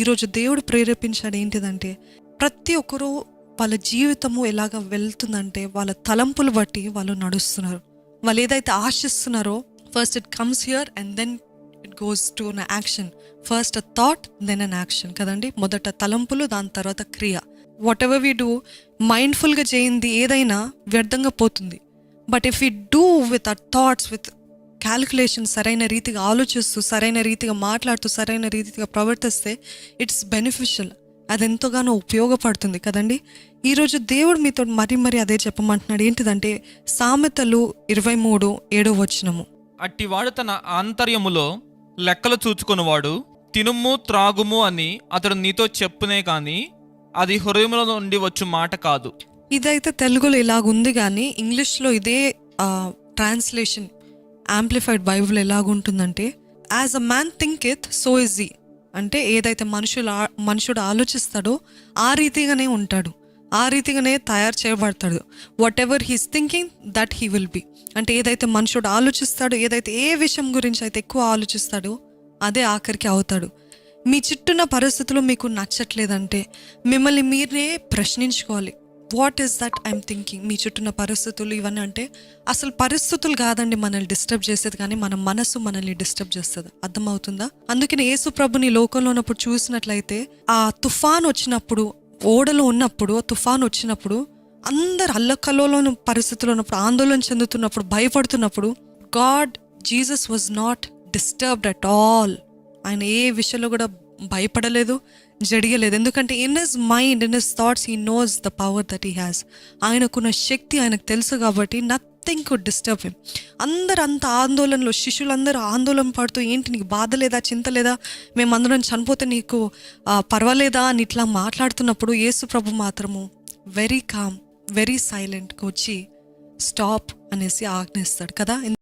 ఈరోజు దేవుడు ప్రేరేపించాడు ఏంటిదంటే, ప్రతి ఒక్కరూ వాళ్ళ జీవితము ఎలాగ వెళ్తుందంటే వాళ్ళ తలంపులు బట్టి వాళ్ళు నడుస్తున్నారు. వాళ్ళు ఏదైతే ఆశిస్తున్నారో first it comes here and then it goes to an action. First a thought then an action కదండి. మొదట తలంపులు, దాని తర్వాత క్రియ. వాట్ ఎవర్ వీ డూ మైండ్ఫుల్గా చేయింది ఏదైనా వ్యర్థంగా పోతుంది. But if you do with our thoughts, with calculation, సరైన రీతిగా ఆలోచిస్తూ, సరైన రీతిగా మాట్లాడుతూ, సరైన రీతిగా ప్రవర్తిస్తే ఇట్స్ బెనిఫిషియల్. అది ఎంతగానో ఉపయోగపడుతుంది కదండి. ఈరోజు దేవుడు మీతో మరీ అదే చెప్పమంటున్నాడు. ఏంటిదంటే సామెతలు 23:7 అట్టివాడు తన ఆంతర్యములో లెక్కలు చూచుకొనువాడు. తినుము త్రాగుము అని అతడు నీతో చెప్పునే కానీ అది హృదయంలో నుండి వచ్చు మాట కాదు. ఇదైతే తెలుగులో ఇలాగుంది, కానీ ఇంగ్లీష్లో ఇదే ట్రాన్స్లేషన్ యాంప్లిఫైడ్ బైబుల్ ఎలాగుంటుందంటే, as a man thinketh so is he. అంటే ఏదైతే మనుషుడు ఆలోచిస్తాడో ఆ రీతిగానే ఉంటాడు, ఆ రీతిగానే తయారు చేయబడతాడు. Whatever he's thinking that he will be. అంటే ఏదైతే మనుషుడు ఆలోచిస్తాడో, ఏదైతే ఏ విషయం గురించి అయితే ఎక్కువ ఆలోచిస్తాడో అదే ఆఖరికి అవుతాడు. మీ చుట్టూన్న పరిస్థితులు మీకు నచ్చట్లేదంటే మిమ్మల్ని మీరే ప్రశ్నించుకోవాలి. What is that I'm thinking? మీ చుట్టూన్న పరిస్థితులు ఇవన్నీ అంటే అసలు పరిస్థితులు కాదండి మనల్ని డిస్టర్బ్ చేసేది, కానీ మన మనసు మనల్ని డిస్టర్బ్ చేస్తుంది. అర్థమవుతుందా? అందుకని యేసు ప్రభుని లోకంలో ఉన్నప్పుడు చూసినట్లయితే ఆ తుఫాన్ వచ్చినప్పుడు, ఓడలో ఉన్నప్పుడు తుఫాన్ వచ్చినప్పుడు అందరు అల్లకల్లోని పరిస్థితుల్లో ఉన్నప్పుడు, ఆందోళన చెందుతున్నప్పుడు, భయపడుతున్నప్పుడు Jesus was not disturbed at all. ఆయన ఏ విషయంలో కూడా భయపడలేదు, జడియలేదు. ఎందుకంటే in his mind, in his thoughts he knows the power that he has. ఆయనకున్న శక్తి ఆయనకు తెలుసు కాబట్టి నథింగ్ కుడ్ డిస్టర్బ్ హిమ్. అందరు అంత ఆందోళనలో, శిష్యులందరూ ఆందోళన పడుతూ, ఏంటి నీకు బాధ లేదా, చింత లేదా, మేమందరం చనిపోతే నీకు పర్వాలేదా అని ఇట్లా మాట్లాడుతున్నప్పుడు యేసు ప్రభు మాత్రము వెరీ కామ్, వెరీ సైలెంట్గా వచ్చి స్టాప్ అనేసి ఆజ్ఞిస్తాడు కదా.